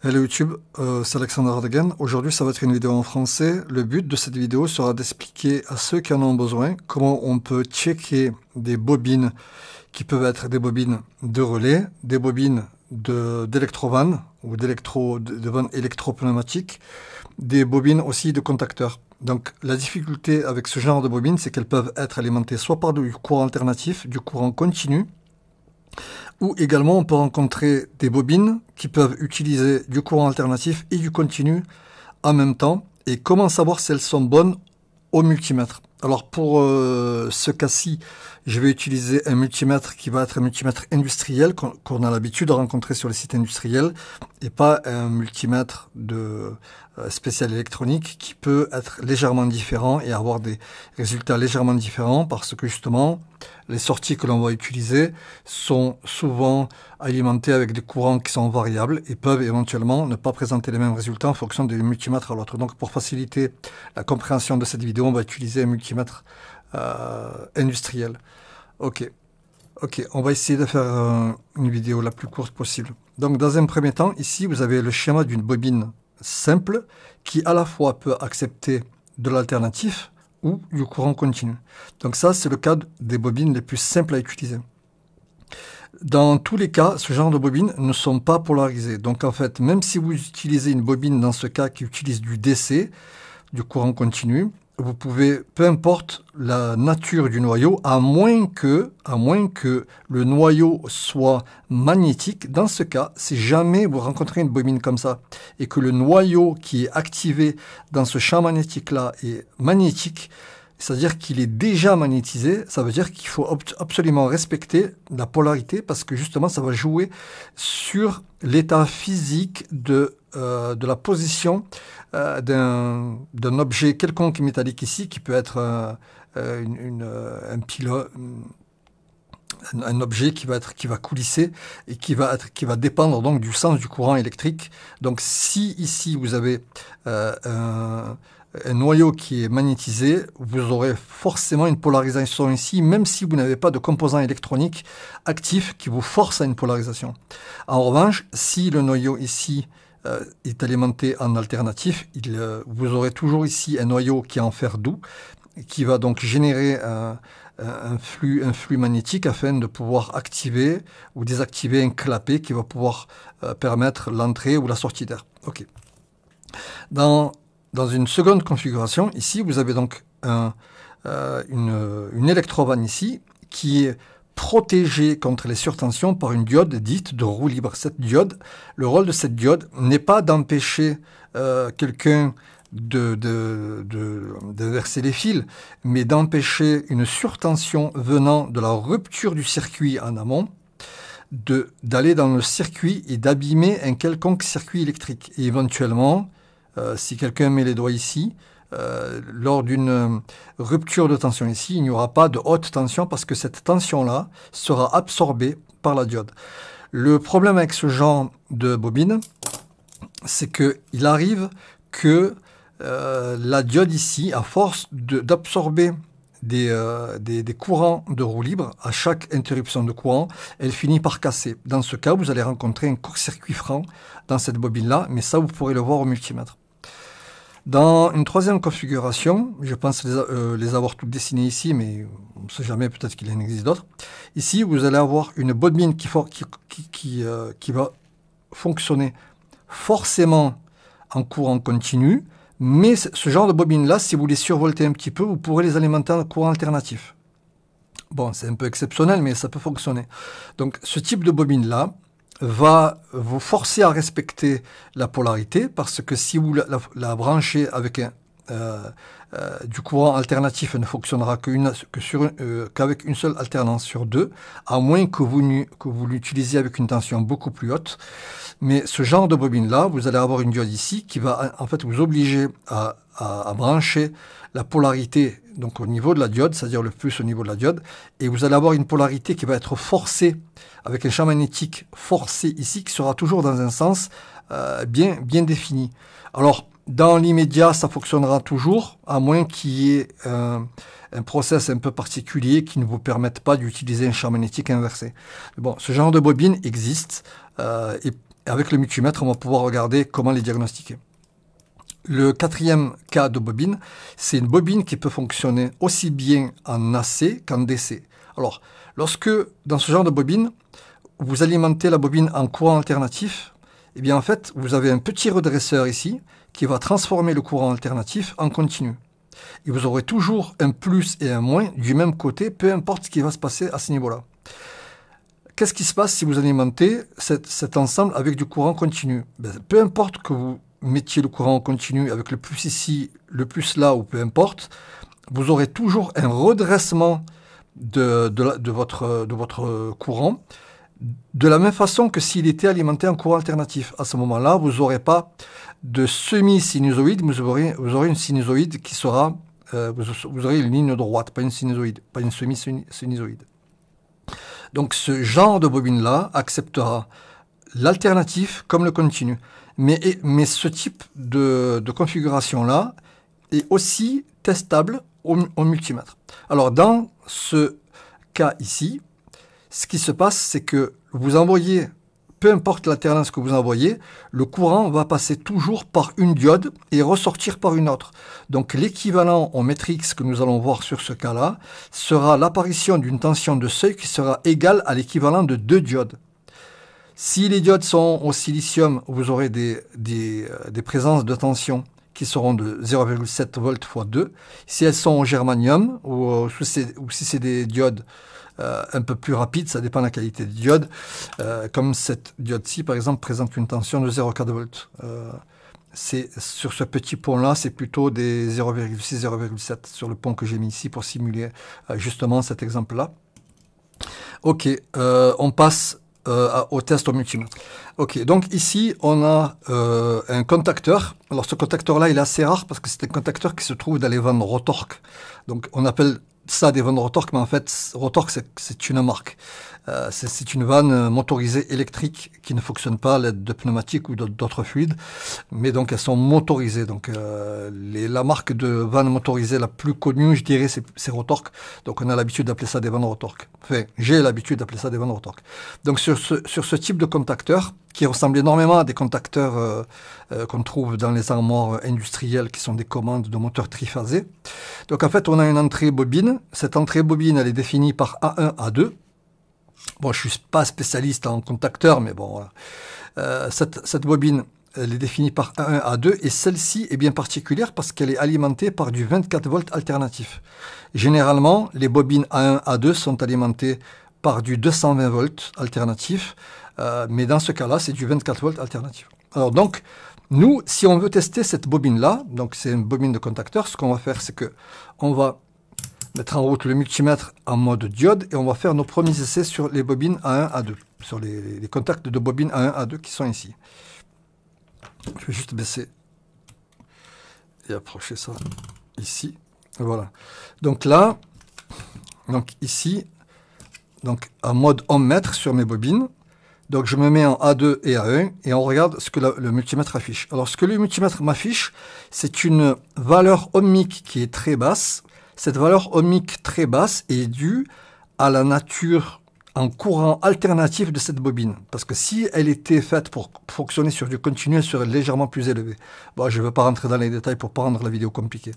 Hello YouTube, c'est Alexandre Ardegan. Aujourd'hui, ça va être une vidéo en français. Le but de cette vidéo sera d'expliquer à ceux qui en ont besoin comment on peut checker des bobines qui peuvent être des bobines de relais, des bobines d'électrovannes ou de vannes électropneumatiques, des bobines aussi de contacteurs. Donc la difficulté avec ce genre de bobines, c'est qu'elles peuvent être alimentées soit par du courant alternatif, du courant continu, ou également on peut rencontrer des bobines qui peuvent utiliser du courant alternatif et du continu en même temps. Et comment savoir si elles sont bonnes au multimètre? Alors pour ce cas-ci, je vais utiliser un multimètre qui va être un multimètre industriel qu'on a l'habitude de rencontrer sur les sites industriels et pas un multimètre de spécial électronique qui peut être légèrement différent et avoir des résultats légèrement différents parce que justement les sorties que l'on va utiliser sont souvent alimentées avec des courants qui sont variables et peuvent éventuellement ne pas présenter les mêmes résultats en fonction du multimètre à l'autre. Donc pour faciliter la compréhension de cette vidéo, on va utiliser un multimètre industriel. Ok, on va essayer de faire une vidéo la plus courte possible. Donc dans un premier temps, ici vous avez le schéma d'une bobine simple qui à la fois peut accepter de l'alternatif ou du courant continu. Donc ça, c'est le cas des bobines les plus simples à utiliser. Dans tous les cas, ce genre de bobines ne sont pas polarisées. Donc en fait, même si vous utilisez une bobine dans ce cas qui utilise du DC, du courant continu, vous pouvez, peu importe la nature du noyau, à moins que le noyau soit magnétique. Dans ce cas, si jamais vous rencontrez une bobine comme ça et que le noyau qui est activé dans ce champ magnétique-là est magnétique, c'est-à-dire qu'il est déjà magnétisé, ça veut dire qu'il faut absolument respecter la polarité parce que justement ça va jouer sur l'état physique de la position d'un objet quelconque métallique ici qui peut être un pilote, un objet qui va coulisser et qui va dépendre donc du sens du courant électrique. Donc si ici vous avez un noyau qui est magnétisé, vous aurez forcément une polarisation ici, même si vous n'avez pas de composant électronique actif qui vous force à une polarisation. En revanche, si le noyau ici est alimenté en alternatif, vous aurez toujours ici un noyau qui est en fer doux, qui va donc générer un flux magnétique afin de pouvoir activer ou désactiver un clapet qui va pouvoir permettre l'entrée ou la sortie d'air. Ok. Dans une seconde configuration, ici, vous avez donc une électrovanne ici qui est protégée contre les surtensions par une diode dite de roue libre. Cette diode, le rôle de cette diode n'est pas d'empêcher quelqu'un de verser les fils, mais d'empêcher une surtension venant de la rupture du circuit en amont, d'aller dans le circuit et d'abîmer un quelconque circuit électrique. Et éventuellement, si quelqu'un met les doigts ici, lors d'une rupture de tension ici, il n'y aura pas de haute tension parce que cette tension-là sera absorbée par la diode. Le problème avec ce genre de bobine, c'est qu'il arrive que la diode ici, à force d'absorber des courants de roue libre, à chaque interruption de courant, elle finit par casser. Dans ce cas, vous allez rencontrer un court-circuit franc dans cette bobine-là, mais ça, vous pourrez le voir au multimètre. Dans une troisième configuration, je pense les avoir toutes dessinées ici, mais on ne sait jamais, peut-être qu'il en existe d'autres. Ici, vous allez avoir une bobine qui va fonctionner forcément en courant continu, mais ce genre de bobine-là, si vous les survoltez un petit peu, vous pourrez les alimenter en courant alternatif. Bon, c'est un peu exceptionnel, mais ça peut fonctionner. Donc, ce type de bobine-là va vous forcer à respecter la polarité, parce que si vous la branchez avec du courant alternatif, elle ne fonctionnera qu'avec une seule alternance sur deux, à moins que vous l'utilisiez avec une tension beaucoup plus haute. Mais ce genre de bobine-là, vous allez avoir une diode ici qui va en fait vous obliger à brancher la polarité donc au niveau de la diode, c'est-à-dire le plus au niveau de la diode, et vous allez avoir une polarité qui va être forcée, avec un champ magnétique forcé ici, qui sera toujours dans un sens bien défini. Alors, dans l'immédiat, ça fonctionnera toujours, à moins qu'il y ait un process un peu particulier qui ne vous permette pas d'utiliser un champ magnétique inversé. Bon, ce genre de bobine existe, et Et avec le multimètre, on va pouvoir regarder comment les diagnostiquer. Le quatrième cas de bobine, c'est une bobine qui peut fonctionner aussi bien en AC qu'en DC. Alors, lorsque, dans ce genre de bobine, vous alimentez la bobine en courant alternatif, eh bien en fait, vous avez un petit redresseur ici qui va transformer le courant alternatif en continu. Et vous aurez toujours un plus et un moins du même côté, peu importe ce qui va se passer à ce niveau-là. Qu'est-ce qui se passe si vous alimentez cet ensemble avec du courant continu? Peu importe que vous mettiez le courant continu avec le plus ici, le plus là, ou peu importe, vous aurez toujours un redressement de votre courant, de la même façon que s'il était alimenté en courant alternatif. À ce moment-là, vous n'aurez pas de semi-sinusoïde, vous aurez une sinusoïde qui sera, vous aurez une ligne droite, pas une sinusoïde, pas une semi-sinusoïde. Donc ce genre de bobine-là acceptera l'alternatif comme le continu. Mais ce type de configuration-là est aussi testable au multimètre. Alors dans ce cas ici, ce qui se passe, c'est que vous envoyez, peu importe l'alternance que vous envoyez, le courant va passer toujours par une diode et ressortir par une autre. Donc l'équivalent en matrix que nous allons voir sur ce cas-là sera l'apparition d'une tension de seuil qui sera égale à l'équivalent de 2 diodes. Si les diodes sont au silicium, vous aurez des présences de tension qui seront de 0,7 volts x 2. Si elles sont au germanium, ou si c'est des diodes un peu plus rapides, ça dépend de la qualité de diode, comme cette diode-ci, par exemple, présente une tension de 0,4 volts. Sur ce petit pont-là, c'est plutôt des 0,6, 0,7 sur le pont que j'ai mis ici pour simuler justement cet exemple-là. Ok, on passe au test au multimètre. Ok, donc ici on a un contacteur. Alors ce contacteur-là, il est assez rare parce que c'est un contacteur qui se trouve dans les vannes Rotork. Donc on appelle ça des vannes Rotork, mais en fait Rotork c'est une marque. C'est une vanne motorisée électrique qui ne fonctionne pas à l'aide de pneumatiques ou d'autres fluides, mais donc elles sont motorisées. Donc la marque de vanne motorisée la plus connue, je dirais, c'est Rotork. Donc on a l'habitude d'appeler ça des vannes Rotork. Enfin, j'ai l'habitude d'appeler ça des vannes Rotork. Donc sur ce type de contacteur, qui ressemble énormément à des contacteurs qu'on trouve dans les armoires industrielles, qui sont des commandes de moteurs triphasés. Donc en fait, on a une entrée bobine. Cette entrée bobine, elle est définie par A1, A2. Bon, je ne suis pas spécialiste en contacteurs, mais bon, voilà. Cette bobine, elle est définie par A1, A2, et celle-ci est bien particulière parce qu'elle est alimentée par du 24 volts alternatif. Généralement, les bobines A1, A2 sont alimentées par du 220 volts alternatif, mais dans ce cas-là, c'est du 24 volts alternatif. Alors donc, nous, si on veut tester cette bobine-là, donc c'est une bobine de contacteur, ce qu'on va faire, c'est que on va mettre en route le multimètre en mode diode et on va faire nos premiers essais sur les bobines A1, A2, sur les contacts de bobines A1, A2 qui sont ici. Je vais juste baisser et approcher ça ici. Voilà. Donc là, donc ici, donc en mode ohm-mètre sur mes bobines. Donc je me mets en A2 et A1 et on regarde ce que le multimètre affiche. Alors ce que le multimètre m'affiche, c'est une valeur ohmique qui est très basse. Cette valeur ohmique très basse est due à la nature en courant alternatif de cette bobine. Parce que si elle était faite pour fonctionner sur du continu, elle serait légèrement plus élevée. Bon, je ne vais pas rentrer dans les détails pour ne pas rendre la vidéo compliquée.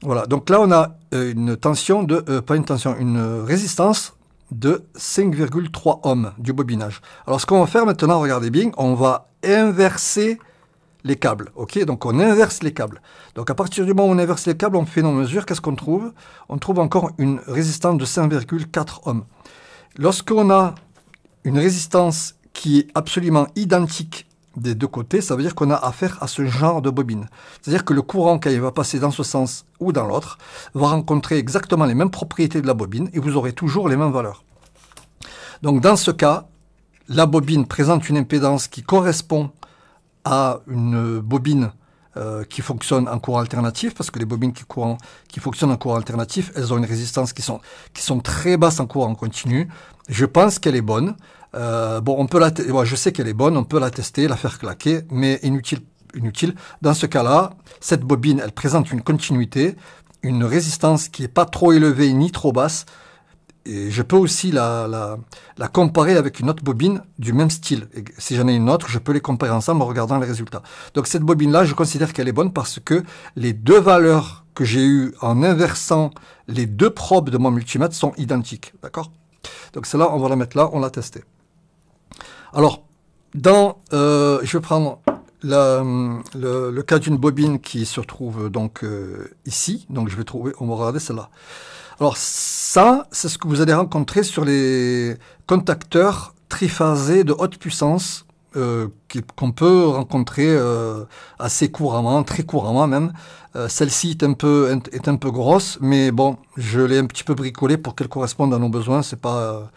Voilà, donc là on a une tension une résistance de 5,3 ohms du bobinage. Alors ce qu'on va faire maintenant, regardez bien, on va inverser les câbles, ok? Donc on inverse les câbles. Donc à partir du moment où on inverse les câbles, on fait nos mesures, qu'est-ce qu'on trouve? On trouve encore une résistance de 5,4 ohms. Lorsqu'on a une résistance qui est absolument identique des deux côtés, ça veut dire qu'on a affaire à ce genre de bobine. C'est-à-dire que le courant, quand il va passer dans ce sens ou dans l'autre, va rencontrer exactement les mêmes propriétés de la bobine et vous aurez toujours les mêmes valeurs. Donc dans ce cas, la bobine présente une impédance qui correspond à une bobine qui fonctionne en courant alternatif, parce que les bobines qui fonctionnent en courant alternatif, elles ont une résistance qui sont très basses en courant continu. Je pense qu'elle est bonne. Bon, on peut je sais qu'elle est bonne, on peut la tester, la faire claquer, mais inutile. Dans ce cas-là, cette bobine, elle présente une continuité, une résistance qui n'est pas trop élevée ni trop basse, et je peux aussi la comparer avec une autre bobine du même style. Et si j'en ai une autre, je peux les comparer ensemble en regardant les résultats. Donc cette bobine-là, je considère qu'elle est bonne parce que les deux valeurs que j'ai eues en inversant les deux probes de mon multimètre sont identiques. D'accord? Donc celle-là, on va la mettre là, on l'a testée. Alors, je vais prendre le cas d'une bobine qui se trouve donc ici. Donc je vais trouver, on va regarder celle-là. Alors ça, c'est ce que vous allez rencontrer sur les contacteurs triphasés de haute puissance qu'on peut rencontrer assez couramment, très couramment même. Celle-ci est un peu grosse, mais bon, je l'ai un petit peu bricolée pour qu'elle corresponde à nos besoins. C'est pas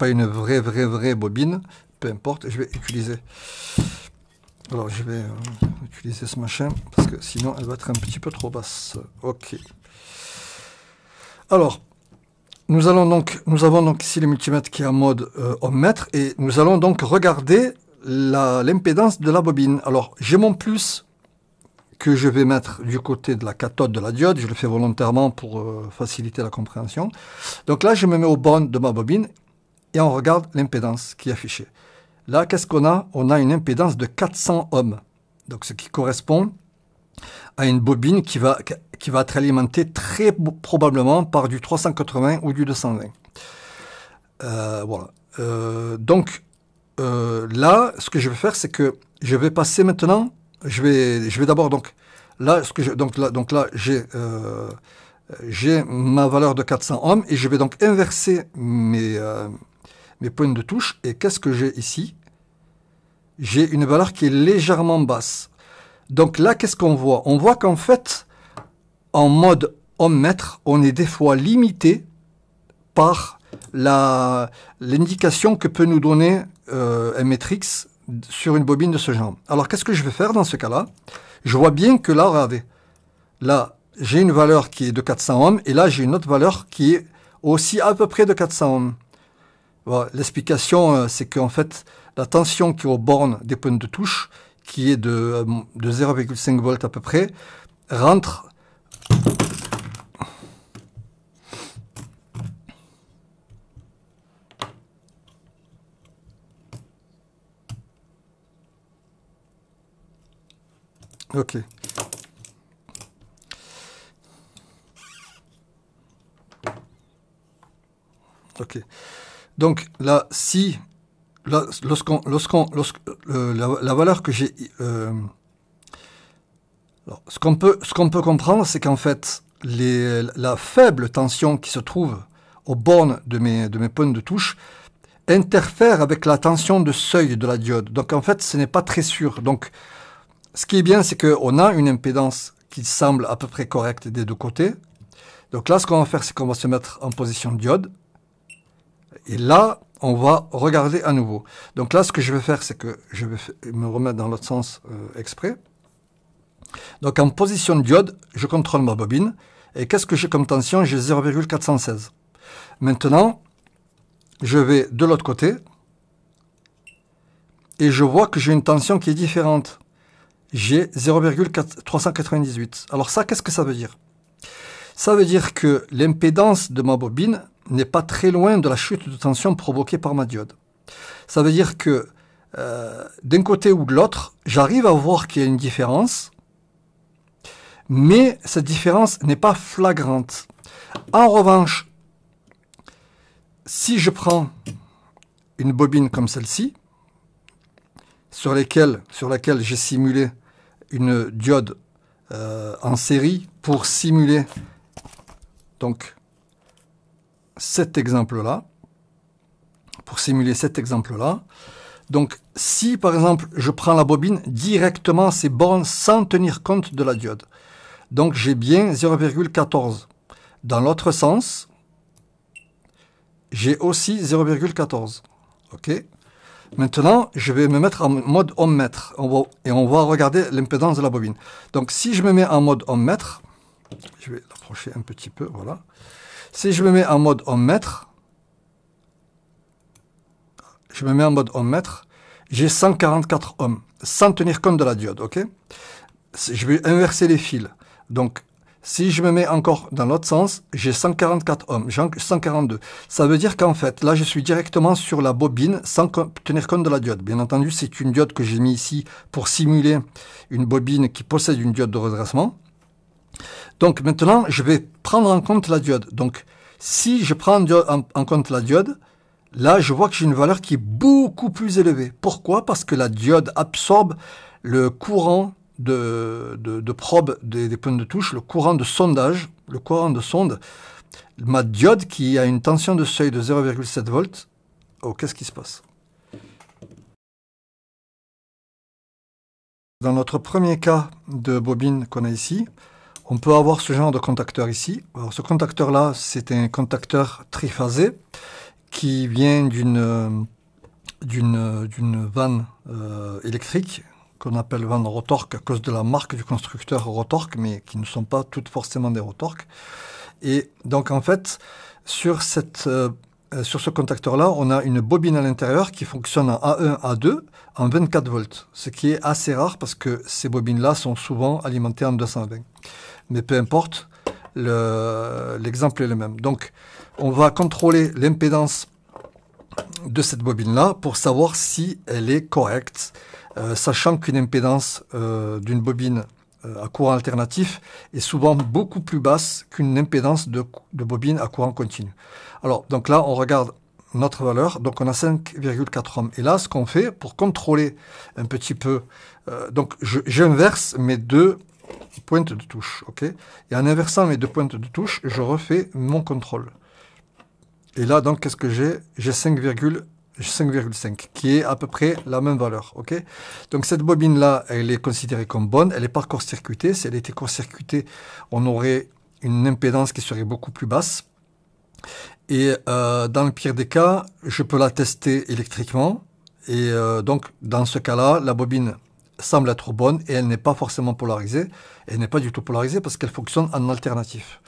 une vraie bobine. Peu importe, je vais utiliser. Alors je vais utiliser ce machin parce que sinon elle va être un petit peu trop basse. Ok. Alors, nous avons donc ici le multimètre qui est en mode ohmmètre et nous allons donc regarder l'impédance de la bobine. Alors, j'ai mon plus que je vais mettre du côté de la cathode de la diode. Je le fais volontairement pour faciliter la compréhension. Donc là, je me mets aux bornes de ma bobine et on regarde l'impédance qui est affichée. Là, qu'est-ce qu'on a? On a une impédance de 400 ohms. Donc, ce qui correspond à une bobine qui va être alimentée très probablement par du 380 ou du 220. Voilà. Donc, là, ce que je vais faire, c'est que je vais passer maintenant, je vais d'abord, donc, là, j'ai ma valeur de 400 ohms et je vais donc inverser mes points de touche. Et qu'est-ce que j'ai ici? J'ai une valeur qui est légèrement basse. Donc là, qu'est-ce qu'on voit? On voit qu'en fait, en mode ohmmètre, on est des fois limité par l'indication que peut nous donner un matrix sur une bobine de ce genre. Alors, qu'est-ce que je vais faire dans ce cas-là? Je vois bien que là, regardez, là, j'ai une valeur qui est de 400 ohms, et là, j'ai une autre valeur qui est aussi à peu près de 400 ohms. Voilà, l'explication, c'est qu'en fait, la tension qui est aux bornes des points de touche, qui est de 0,5 volts à peu près, rentre ok. Ok. Donc là, si là, la valeur que j'ai, ce qu'on peut comprendre, c'est qu'en fait, la faible tension qui se trouve aux bornes de mes points de touche interfère avec la tension de seuil de la diode. Donc en fait, ce n'est pas très sûr. Donc, ce qui est bien, c'est qu'on a une impédance qui semble à peu près correcte des deux côtés. Donc là, ce qu'on va faire, c'est qu'on va se mettre en position diode. Et là, on va regarder à nouveau. Donc là, ce que je vais faire, c'est que je vais me remettre dans l'autre sens exprès. Donc en position diode, je contrôle ma bobine. Et qu'est-ce que j'ai comme tension? J'ai 0,416. Maintenant, je vais de l'autre côté. Et je vois que j'ai une tension qui est différente. J'ai 0,398. Alors ça, qu'est-ce que ça veut dire? Ça veut dire que l'impédance de ma bobine n'est pas très loin de la chute de tension provoquée par ma diode. Ça veut dire que d'un côté ou de l'autre, j'arrive à voir qu'il y a une différence, mais cette différence n'est pas flagrante. En revanche, si je prends une bobine comme celle-ci, sur laquelle j'ai simulé une diode en série pour simuler donc cet exemple-là, donc si par exemple je prends la bobine directement ces bornes sans tenir compte de la diode, donc j'ai bien 0,14. Dans l'autre sens, j'ai aussi 0,14. Ok. Maintenant, je vais me mettre en mode ohmmètre et on va regarder l'impédance de la bobine. Donc, si je me mets en mode ohmmètre, je vais l'approcher un petit peu, voilà. Si je me mets en mode ohmmètre, j'ai 144 ohms, sans tenir compte de la diode, ok? Je vais inverser les fils. Donc, Si je me mets encore dans l'autre sens, j'ai 144 ohms, j'ai 142. Ça veut dire qu'en fait, là, je suis directement sur la bobine sans tenir compte de la diode. Bien entendu, c'est une diode que j'ai mis ici pour simuler une bobine qui possède une diode de redressement. Donc maintenant, je vais prendre en compte la diode. Donc, si je prends en compte la diode, là, je vois que j'ai une valeur qui est beaucoup plus élevée. Pourquoi? Parce que la diode absorbe le courant de probe des points de touche, le courant de sondage, le courant de sonde. Ma diode qui a une tension de seuil de 0,7 volts. Oh, qu'est-ce qui se passe? Dans notre premier cas de bobine qu'on a ici, on peut avoir ce genre de contacteur ici. Alors, ce contacteur-là, c'est un contacteur triphasé qui vient d'une vanne électrique qu'on appelle vanne Rotork à cause de la marque du constructeur Rotork, mais qui ne sont pas toutes forcément des Rotork. Et donc en fait, sur ce contacteur-là, on a une bobine à l'intérieur qui fonctionne en A1, A2, en 24 volts, ce qui est assez rare parce que ces bobines-là sont souvent alimentées en 220. Mais peu importe, l'exemple est le même. Donc, on va contrôler l'impédance de cette bobine-là pour savoir si elle est correcte, sachant qu'une impédance d'une bobine à courant alternatif est souvent beaucoup plus basse qu'une impédance de bobine à courant continu. Alors, donc là, on regarde notre valeur, donc on a 5,4 ohms. Et là, ce qu'on fait pour contrôler un petit peu, donc j'inverse mes deux pointes de touche, ok? Et en inversant mes deux pointes de touche, je refais mon contrôle. Et là, donc, qu'est-ce que j'ai? J'ai 5,5, qui est à peu près la même valeur, ok? Donc, cette bobine-là, elle est considérée comme bonne, elle n'est pas court-circuitée. Si elle était court-circuitée, on aurait une impédance qui serait beaucoup plus basse. Et dans le pire des cas, je peux la tester électriquement. Et donc, dans ce cas-là, la bobine semble être bonne et elle n'est pas forcément polarisée. Elle n'est pas du tout polarisée parce qu'elle fonctionne en alternatif.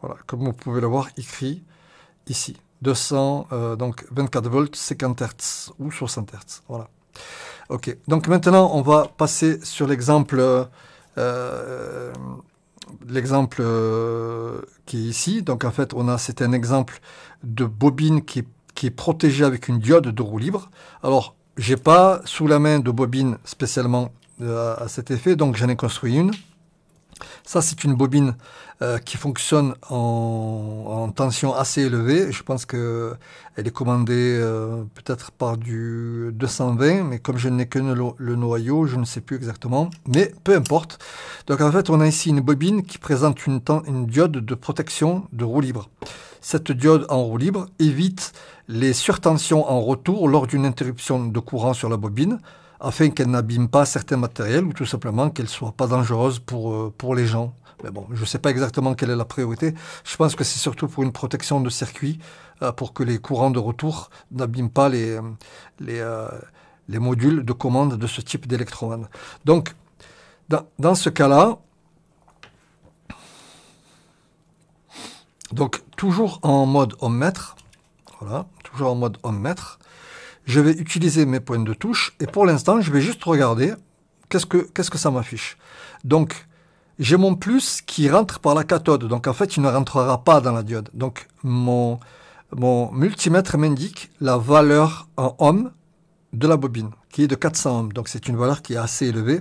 Voilà, comme vous pouvez le voir écrit ici. 200, donc 24 volts, 50 Hz ou 60 Hz. Voilà. Ok, donc maintenant on va passer sur l'exemple qui est ici. Donc en fait, c'est un exemple de bobine qui est protégée avec une diode de roue libre. Alors, j'ai pas sous la main de bobine spécialement à cet effet, donc j'en ai construit une. Ça, c'est une bobine qui fonctionne en tension assez élevée. Je pense qu'elle est commandée peut-être par du 220, mais comme je n'ai que le noyau, je ne sais plus exactement. Mais peu importe. Donc en fait, on a ici une bobine qui présente une diode de protection de roue libre. Cette diode en roue libre évite les surtensions en retour lors d'une interruption de courant sur la bobine, afin qu'elle n'abîme pas certains matériels ou tout simplement qu'elle ne soit pas dangereuse pour les gens. Mais bon, je ne sais pas exactement quelle est la priorité. Je pense que c'est surtout pour une protection de circuit, pour que les courants de retour n'abîment pas les modules de commande de ce type d'électroman. Donc, dans ce cas-là, donc toujours en mode ohmmètre, voilà, toujours en mode ohmmètre, je vais utiliser mes points de touche et pour l'instant, je vais juste regarder qu'est-ce que ça m'affiche. Donc, j'ai mon plus qui rentre par la cathode. Donc, en fait, il ne rentrera pas dans la diode. Donc, mon multimètre m'indique la valeur en ohms de la bobine, qui est de 400 ohms. Donc, c'est une valeur qui est assez élevée.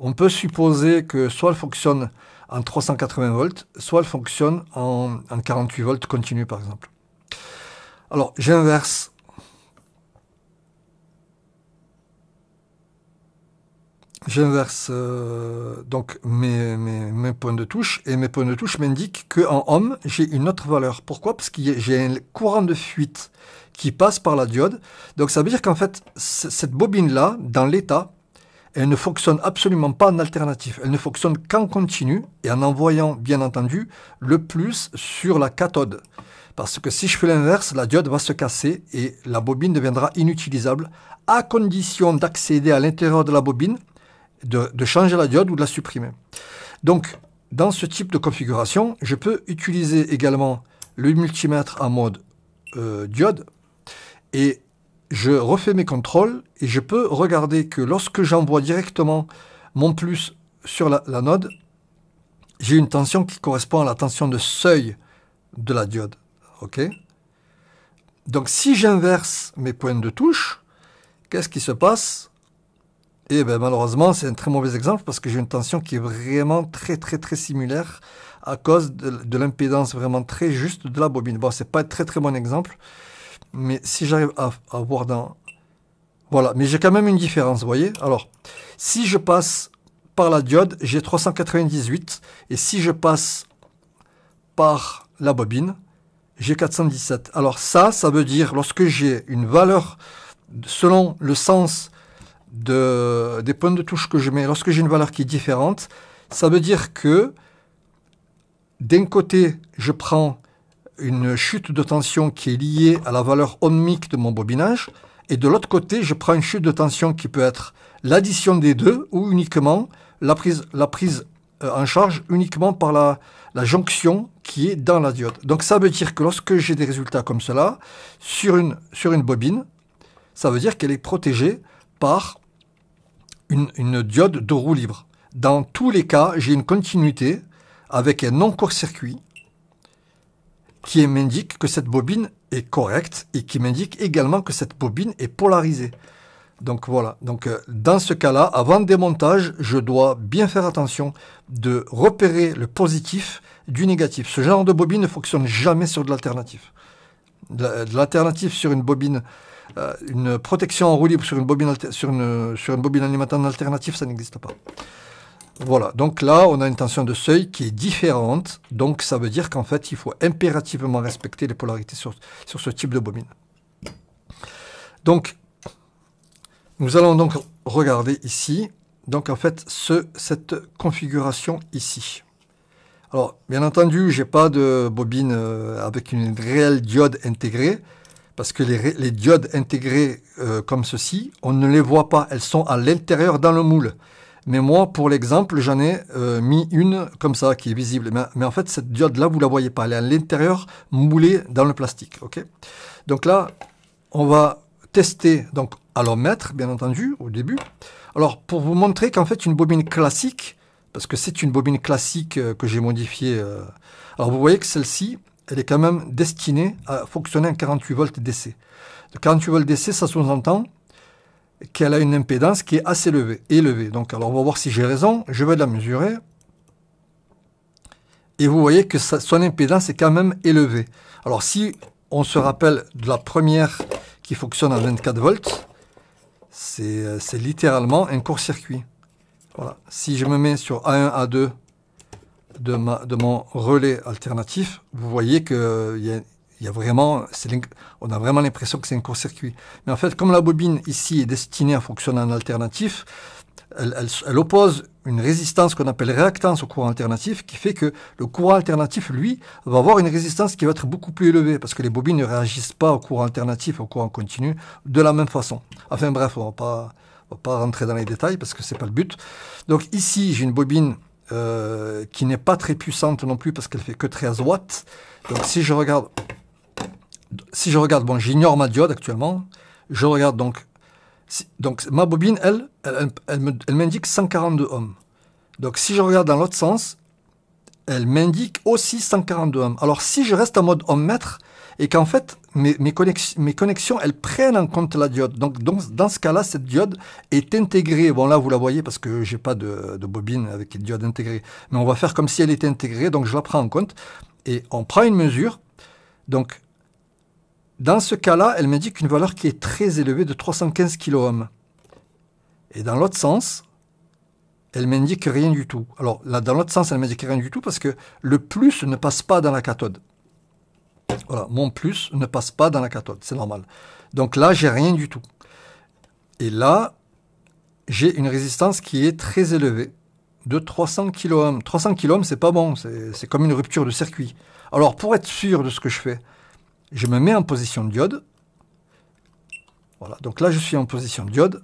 On peut supposer que soit elle fonctionne en 380 volts, soit elle fonctionne en 48 volts continu, par exemple. Alors, j'inverse donc mes points de touche, et mes points de touche m'indiquent qu'en ohm, j'ai une autre valeur. Pourquoi? Parce que j'ai un courant de fuite qui passe par la diode. Donc ça veut dire qu'en fait, cette bobine-là, dans l'état, elle ne fonctionne absolument pas en alternatif. Elle ne fonctionne qu'en continu et en envoyant, bien entendu, le plus sur la cathode. Parce que si je fais l'inverse, la diode va se casser et la bobine deviendra inutilisable, à condition d'accéder à l'intérieur de la bobine, de changer la diode ou de la supprimer. Donc, dans ce type de configuration, je peux utiliser également le multimètre en mode diode et je refais mes contrôles et je peux regarder que lorsque j'envoie directement mon plus sur la node, j'ai une tension qui correspond à la tension de seuil de la diode. OK? Donc, si j'inverse mes points de touche, qu'est-ce qui se passe? Eh bien, malheureusement, c'est un très mauvais exemple parce que j'ai une tension qui est vraiment très, très, très similaire à cause de l'impédance vraiment très juste de la bobine. Bon, c'est pas un très, très bon exemple, mais si j'arrive à voir dans... Voilà, mais j'ai quand même une différence, vous voyez? Alors, si je passe par la diode, j'ai 398, et si je passe par la bobine, j'ai 417. Alors ça veut dire, lorsque j'ai une valeur, selon le sens des points de touche que je mets, lorsque j'ai une valeur qui est différente, ça veut dire que d'un côté, je prends une chute de tension qui est liée à la valeur ohmique de mon bobinage, et de l'autre côté, je prends une chute de tension qui peut être l'addition des deux ou uniquement la prise en charge uniquement par la jonction qui est dans la diode. Donc ça veut dire que lorsque j'ai des résultats comme cela, sur une bobine, ça veut dire qu'elle est protégée par une diode de roue libre. Dans tous les cas, j'ai une continuité avec un non-court-circuit qui m'indique que cette bobine est correcte et qui m'indique également que cette bobine est polarisée. Donc voilà, donc dans ce cas-là, avant le démontage, je dois bien faire attention de repérer le positif du négatif. Ce genre de bobine ne fonctionne jamais sur de l'alternatif. De l'alternatif sur une bobine, une protection en roue libre sur une bobine, sur une bobine alimentant en alternatif, ça n'existe pas. Voilà, donc là, on a une tension de seuil qui est différente, donc ça veut dire qu'en fait, il faut impérativement respecter les polarités sur ce type de bobine. Donc, nous allons donc regarder ici, donc en fait, cette configuration ici. Alors, bien entendu, je n'ai pas de bobine avec une réelle diode intégrée, parce que les diodes intégrées comme ceci, on ne les voit pas, elles sont à l'intérieur dans le moule. Mais moi, pour l'exemple, j'en ai mis une comme ça, qui est visible. Mais en fait, cette diode-là, vous ne la voyez pas. Elle est à l'intérieur, moulée dans le plastique. Okay, donc là, on va tester donc, à l'ohmmètre, bien entendu, au début. Alors, pour vous montrer qu'en fait, une bobine classique, parce que c'est une bobine classique que j'ai modifiée. Alors, vous voyez que celle-ci, elle est quand même destinée à fonctionner en 48 volts DC. De 48 volts DC, ça sous-entend qu'elle a une impédance qui est assez élevée. Donc, alors, on va voir si j'ai raison. Je vais la mesurer. Et vous voyez que son impédance est quand même élevée. Alors, si on se rappelle de la première qui fonctionne à 24 volts, c'est littéralement un court-circuit. Voilà. Si je me mets sur A1, A2 de mon relais alternatif, vous voyez que on a vraiment l'impression que c'est un court-circuit. Mais en fait, comme la bobine ici est destinée à fonctionner en alternatif, elle oppose une résistance qu'on appelle réactance au courant alternatif, qui fait que le courant alternatif, lui, va avoir une résistance qui va être beaucoup plus élevée, parce que les bobines ne réagissent pas au courant alternatif, au courant continu, de la même façon. Enfin bref, on va pas rentrer dans les détails, parce que c'est pas le but. Donc ici, j'ai une bobine qui n'est pas très puissante non plus, parce qu'elle fait que 13 watts. Donc si je regarde, bon, j'ignore ma diode actuellement, je regarde donc ma bobine, elle m'indique 142 ohms. Donc si je regarde dans l'autre sens, elle m'indique aussi 142 ohms. Alors si je reste en mode ohmmètre, et qu'en fait mes connexions, elles prennent en compte la diode. Donc dans ce cas-là, cette diode est intégrée. Bon là, vous la voyez parce que j'ai pas de bobine avec une diode intégrée. Mais on va faire comme si elle était intégrée, donc je la prends en compte. Et on prend une mesure. Donc, dans ce cas-là, elle m'indique une valeur qui est très élevée de 315 kΩ. Et dans l'autre sens, elle m'indique rien du tout. Alors, là, dans l'autre sens, elle m'indique rien du tout parce que le plus ne passe pas dans la cathode. Voilà, mon plus ne passe pas dans la cathode, c'est normal. Donc là, j'ai rien du tout. Et là, j'ai une résistance qui est très élevée, de 300 kΩ. 300 kΩ, c'est pas bon, c'est comme une rupture de circuit. Alors, pour être sûr de ce que je fais, je me mets en position diode. Voilà, donc là, je suis en position diode.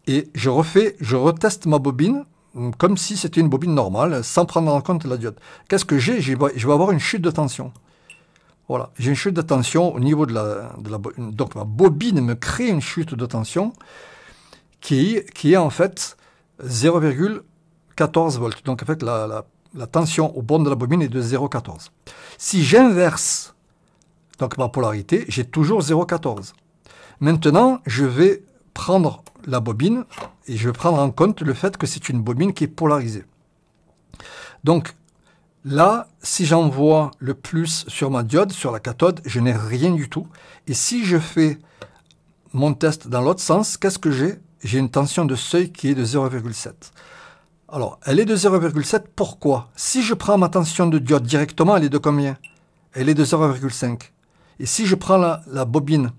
Et je reteste ma bobine, comme si c'était une bobine normale, sans prendre en compte la diode. Qu'est-ce que j'ai? Je vais avoir une chute de tension. Voilà, j'ai une chute de tension au niveau de la bobine. Donc, ma bobine me crée une chute de tension qui est en fait 0,14 volts. Donc, en fait, la tension au bord de la bobine est de 0,14. Si j'inverse donc ma polarité, j'ai toujours 0,14. Maintenant, je vais prendre la bobine et je vais prendre en compte le fait que c'est une bobine qui est polarisée. Donc là, si j'envoie le plus sur ma diode, sur la cathode, je n'ai rien du tout. Et si je fais mon test dans l'autre sens, qu'est-ce que j'ai? J'ai une tension de seuil qui est de 0,7. Alors, elle est de 0,7, pourquoi? Si je prends ma tension de diode directement, elle est de combien? Elle est de 0,5. Et si je prends la bobine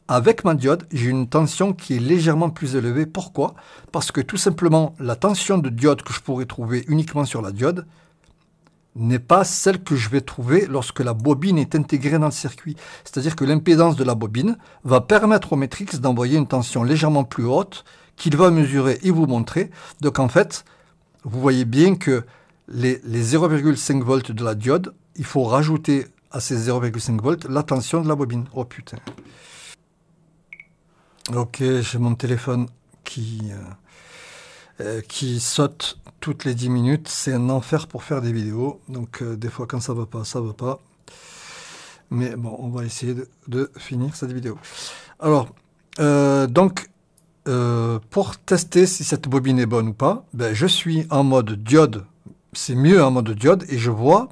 avec ma diode, j'ai une tension qui est légèrement plus élevée. Pourquoi? Parce que tout simplement, la tension de diode que je pourrais trouver uniquement sur la diode n'est pas celle que je vais trouver lorsque la bobine est intégrée dans le circuit. C'est-à-dire que l'impédance de la bobine va permettre au Matrix d'envoyer une tension légèrement plus haute qu'il va mesurer et vous montrer. Donc en fait, vous voyez bien que les 0,5 volts de la diode, il faut rajouter à ces 0,5 volts la tension de la bobine. Oh putain. Ok, j'ai mon téléphone qui saute toutes les 10 minutes. C'est un enfer pour faire des vidéos. Donc des fois quand ça va pas, ça va pas. Mais bon, on va essayer de finir cette vidéo. Alors, pour tester si cette bobine est bonne ou pas, ben, je suis en mode diode. C'est mieux en mode diode. Et je vois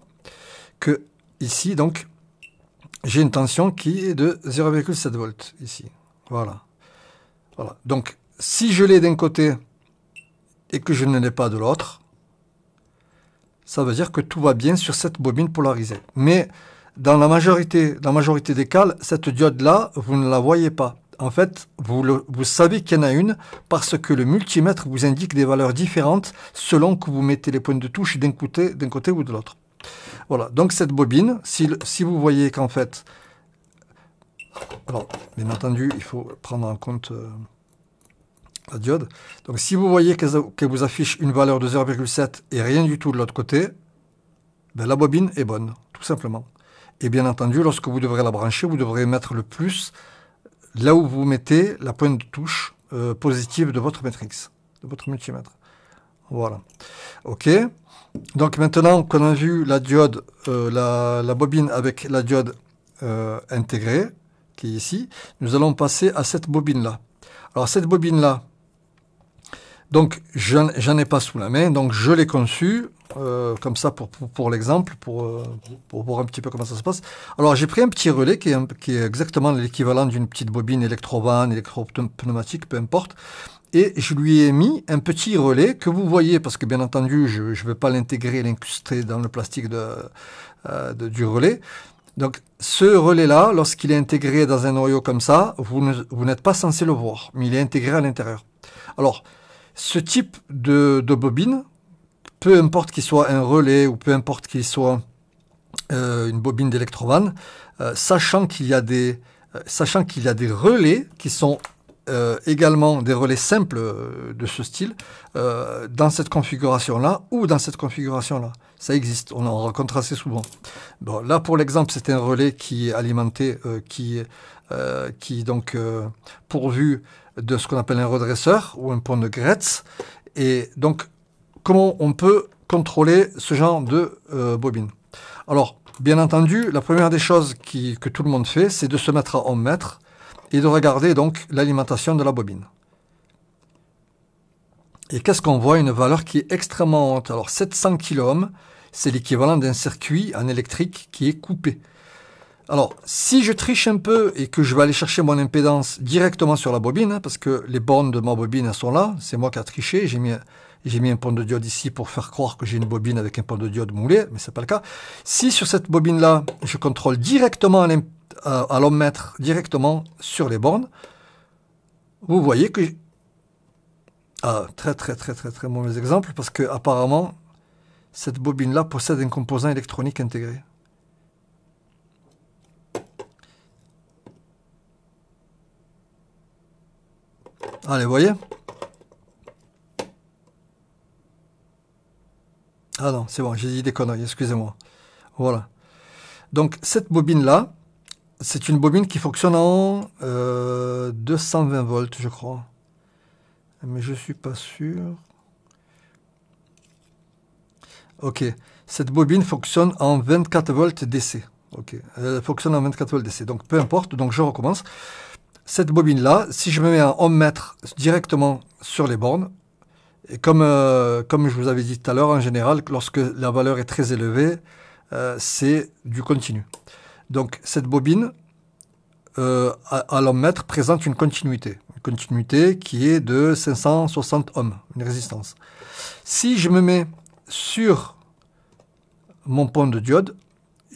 que ici, donc, j'ai une tension qui est de 0,7 volts ici. Voilà. Voilà. Donc, si je l'ai d'un côté et que je ne l'ai pas de l'autre, ça veut dire que tout va bien sur cette bobine polarisée. Mais dans la majorité des cas, cette diode-là, vous ne la voyez pas. En fait, vous savez qu'il y en a une parce que le multimètre vous indique des valeurs différentes selon que vous mettez les points de touche d'un côté ou de l'autre. Voilà. Donc cette bobine, si vous voyez qu'en fait... Alors, bien entendu, il faut prendre en compte... la diode. Donc si vous voyez qu'elle vous affiche une valeur de 0,7 et rien du tout de l'autre côté, ben, la bobine est bonne, tout simplement. Et bien entendu, lorsque vous devrez la brancher, vous devrez mettre le plus là où vous mettez la pointe de touche positive de votre matrix, de votre multimètre. Voilà. Ok. Donc maintenant qu'on a vu la diode, la bobine avec la diode intégrée, qui est ici, nous allons passer à cette bobine-là. Alors cette bobine-là, donc j'en ai pas sous la main, donc je l'ai conçue comme ça pour l'exemple, pour voir un petit peu comment ça se passe. Alors j'ai pris un petit relais qui est exactement l'équivalent d'une petite bobine électrovanne, électropneumatique, peu importe, et je lui ai mis un petit relais que vous voyez, parce que bien entendu je ne vais pas l'intégrer, l'incruster dans le plastique du relais. Donc ce relais-là, lorsqu'il est intégré dans un noyau comme ça, vous n'êtes pas censé le voir, mais il est intégré à l'intérieur. Alors, ce type de bobine, peu importe qu'il soit un relais ou peu importe qu'il soit une bobine d'électrovanne, sachant qu'il y a des relais qui sont également des relais simples de ce style, dans cette configuration-là ou dans cette configuration-là. Ça existe, on en rencontre assez souvent. Bon, là, pour l'exemple, c'est un relais qui est alimenté, qui est donc pourvu de ce qu'on appelle un redresseur ou un pont de Gretz. Et donc, comment on peut contrôler ce genre de bobine? Alors, bien entendu, la première des choses que tout le monde fait, c'est de se mettre à ohm mètre et de regarder donc l'alimentation de la bobine. Et qu'est-ce qu'on voit? Une valeur qui est extrêmement haute. Alors 700 kΩ, c'est l'équivalent d'un circuit en électrique qui est coupé. Alors, si je triche un peu et que je vais aller chercher mon impédance directement sur la bobine, hein, parce que les bornes de ma bobine elles sont là, c'est moi qui ai triché, j'ai mis un pont de diode ici pour faire croire que j'ai une bobine avec un pont de diode moulé, mais c'est pas le cas. Si sur cette bobine-là, je contrôle directement à l'ohm mètre, directement sur les bornes, vous voyez que... Ah, très mauvais exemple, parce que apparemment, cette bobine-là possède un composant électronique intégré. Allez, vous voyez? Ah non, c'est bon, j'ai dit des conneries, excusez-moi. Voilà. Donc, cette bobine-là, c'est une bobine qui fonctionne en 220 volts, je crois. Mais je ne suis pas sûr. Ok, cette bobine fonctionne en 24 volts DC. Ok, elle fonctionne en 24 volts DC, donc peu importe, donc je recommence. Cette bobine-là, si je me mets en ohmmètre directement sur les bornes, et comme je vous avais dit tout à l'heure, en général, lorsque la valeur est très élevée, c'est du continu. Donc cette bobine, à l'ohmmètre, présente une continuité qui est de 560 ohms, une résistance. Si je me mets sur mon pont de diode,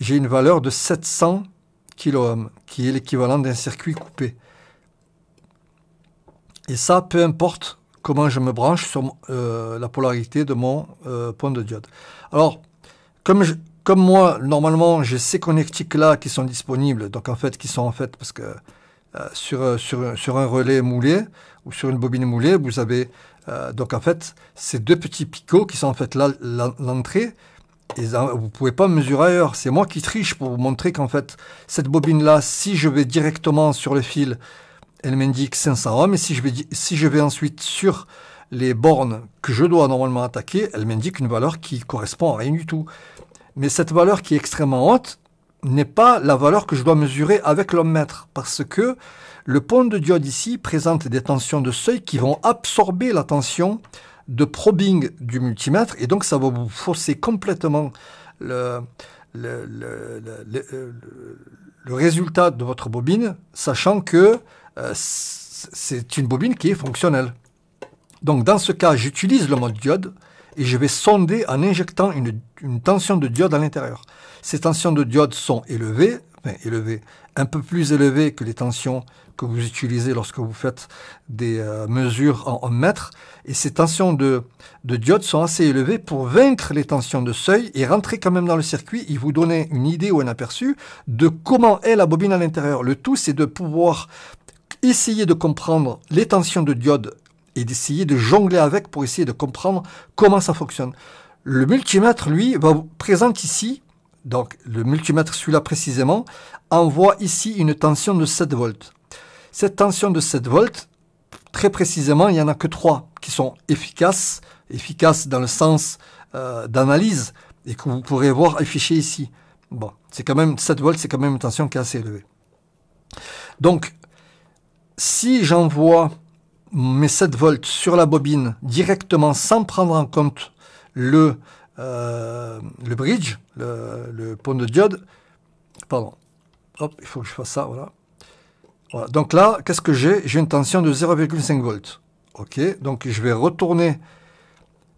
j'ai une valeur de 700 kOhm, qui est l'équivalent d'un circuit coupé. Et ça, peu importe comment je me branche sur la polarité de mon pont de diode. Alors, comme moi, normalement, j'ai ces connectiques-là qui sont disponibles, donc en fait, parce que sur un relais moulé ou sur une bobine moulée, vous avez donc en fait ces deux petits picots qui sont en fait là l'entrée, et vous ne pouvez pas mesurer ailleurs. C'est moi qui triche pour vous montrer qu'en fait cette bobine-là, si je vais directement sur le fil, elle m'indique 500 ohms, et si je vais ensuite sur les bornes que je dois normalement attaquer, elle m'indique une valeur qui correspond à rien du tout. Mais cette valeur qui est extrêmement haute n'est pas la valeur que je dois mesurer avec l'ohmmètre, parce que le pont de diode ici présente des tensions de seuil qui vont absorber la tension de probing du multimètre, et donc ça va vous fausser complètement le résultat de votre bobine, sachant que c'est une bobine qui est fonctionnelle. Donc dans ce cas, j'utilise le mode diode et je vais sonder en injectant une tension de diode à l'intérieur. Ces tensions de diode sont élevées, un peu plus élevées que les tensions que vous utilisez lorsque vous faites des mesures en ohmmètre. Et ces tensions de diode sont assez élevées pour vaincre les tensions de seuil et rentrer quand même dans le circuit et vous donner une idée ou un aperçu de comment est la bobine à l'intérieur. Le tout, c'est de pouvoir essayer de comprendre les tensions de diode et d'essayer de jongler avec pour essayer de comprendre comment ça fonctionne. Le multimètre, lui, présente ici, donc le multimètre, celui-là précisément, envoie ici une tension de 7 volts. Cette tension de 7 volts, très précisément, il n'y en a que 3 qui sont efficaces dans le sens d'analyse, et que vous pourrez voir affiché ici. Bon, c'est quand même 7 volts, c'est quand même une tension qui est assez élevée. Donc, si j'envoie mes 7 volts sur la bobine directement sans prendre en compte le bridge, le pont de diode, pardon, hop, il faut que je fasse ça, voilà. Voilà. Donc là, qu'est-ce que j'ai? J'ai une tension de 0,5 volts. Ok, donc je vais retourner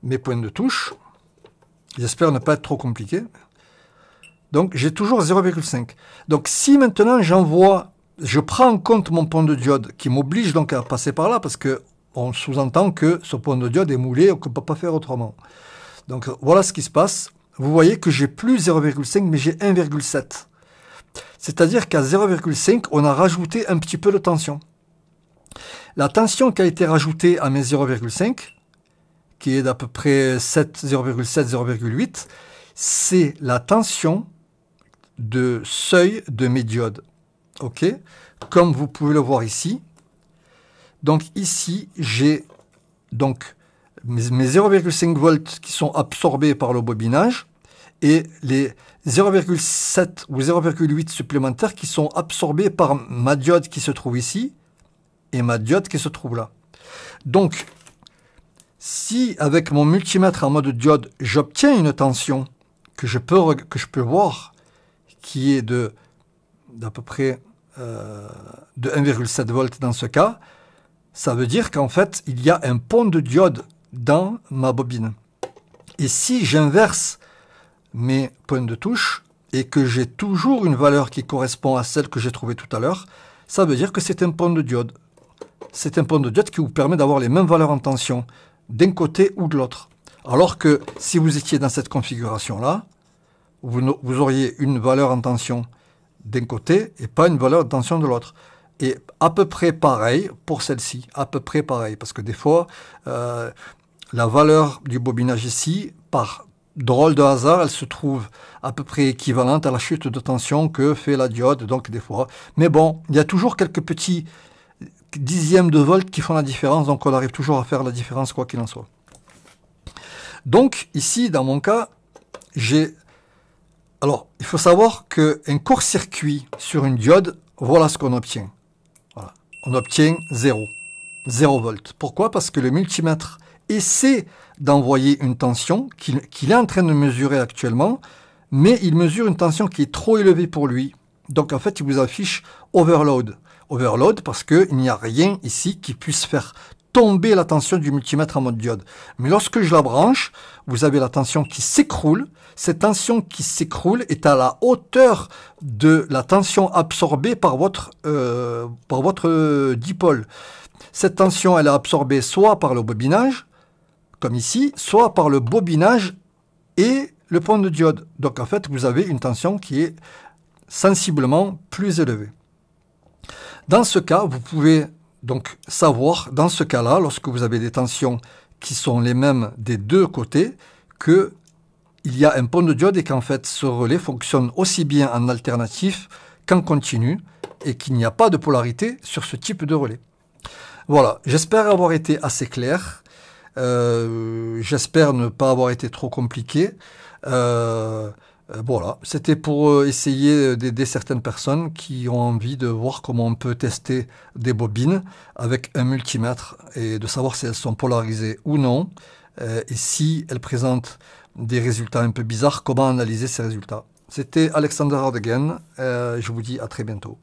mes points de touche. J'espère ne pas être trop compliqué. Donc j'ai toujours 0,5. Donc si maintenant je prends en compte mon pont de diode qui m'oblige donc à passer par là parce que on sous-entend que ce pont de diode est moulé et qu'on ne peut pas faire autrement. Donc voilà ce qui se passe. Vous voyez que j'ai plus 0,5 mais j'ai 1,7. C'est-à-dire qu'à 0,5, on a rajouté un petit peu de tension. La tension qui a été rajoutée à mes 0,5, qui est d'à peu près 0,7, 0,8, c'est la tension de seuil de mes diodes. Ok, comme vous pouvez le voir ici. Donc ici, j'ai donc mes 0,5 volts qui sont absorbés par le bobinage et les 0,7 ou 0,8 supplémentaires qui sont absorbés par ma diode qui se trouve ici et ma diode qui se trouve là. Donc, si avec mon multimètre en mode diode, j'obtiens une tension que je peux voir qui est d'à peu près de 1,7 volts dans ce cas, ça veut dire qu'en fait, il y a un pont de diode dans ma bobine. Et si j'inverse mes points de touche et que j'ai toujours une valeur qui correspond à celle que j'ai trouvée tout à l'heure, ça veut dire que c'est un pont de diode. C'est un pont de diode qui vous permet d'avoir les mêmes valeurs en tension d'un côté ou de l'autre. Alors que si vous étiez dans cette configuration-là, vous auriez une valeur en tension d'un côté et pas une valeur de tension de l'autre. Et à peu près pareil pour celle-ci, à peu près pareil, parce que des fois, la valeur du bobinage ici, par drôle de hasard, elle se trouve à peu près équivalente à la chute de tension que fait la diode, donc des fois. Mais bon, il y a toujours quelques petits dixièmes de volts qui font la différence, donc on arrive toujours à faire la différence quoi qu'il en soit. Donc ici, dans mon cas, Alors, il faut savoir qu'un court-circuit sur une diode, voilà ce qu'on obtient. Voilà. On obtient 0 volts. Pourquoi? Parce que le multimètre essaie d'envoyer une tension qu'il est en train de mesurer actuellement, mais il mesure une tension qui est trop élevée pour lui. Donc en fait, il vous affiche overload. Overload parce qu'il n'y a rien ici qui puisse faire tomber la tension du multimètre en mode diode. Mais lorsque je la branche, vous avez la tension qui s'écroule. Cette tension qui s'écroule est à la hauteur de la tension absorbée par votre dipôle. Cette tension, elle est absorbée soit par le bobinage, comme ici, soit par le bobinage et le pont de diode. Donc en fait, vous avez une tension qui est sensiblement plus élevée. Dans ce cas, vous pouvez donc savoir, dans ce cas-là, lorsque vous avez des tensions qui sont les mêmes des deux côtés, qu'il y a un pont de diode et qu'en fait ce relais fonctionne aussi bien en alternatif qu'en continu et qu'il n'y a pas de polarité sur ce type de relais. Voilà, j'espère avoir été assez clair. J'espère ne pas avoir été trop compliqué. Voilà, c'était pour essayer d'aider certaines personnes qui ont envie de voir comment on peut tester des bobines avec un multimètre et de savoir si elles sont polarisées ou non et si elles présentent des résultats un peu bizarres, comment analyser ces résultats. C'était Alexander Hardegen, je vous dis à très bientôt.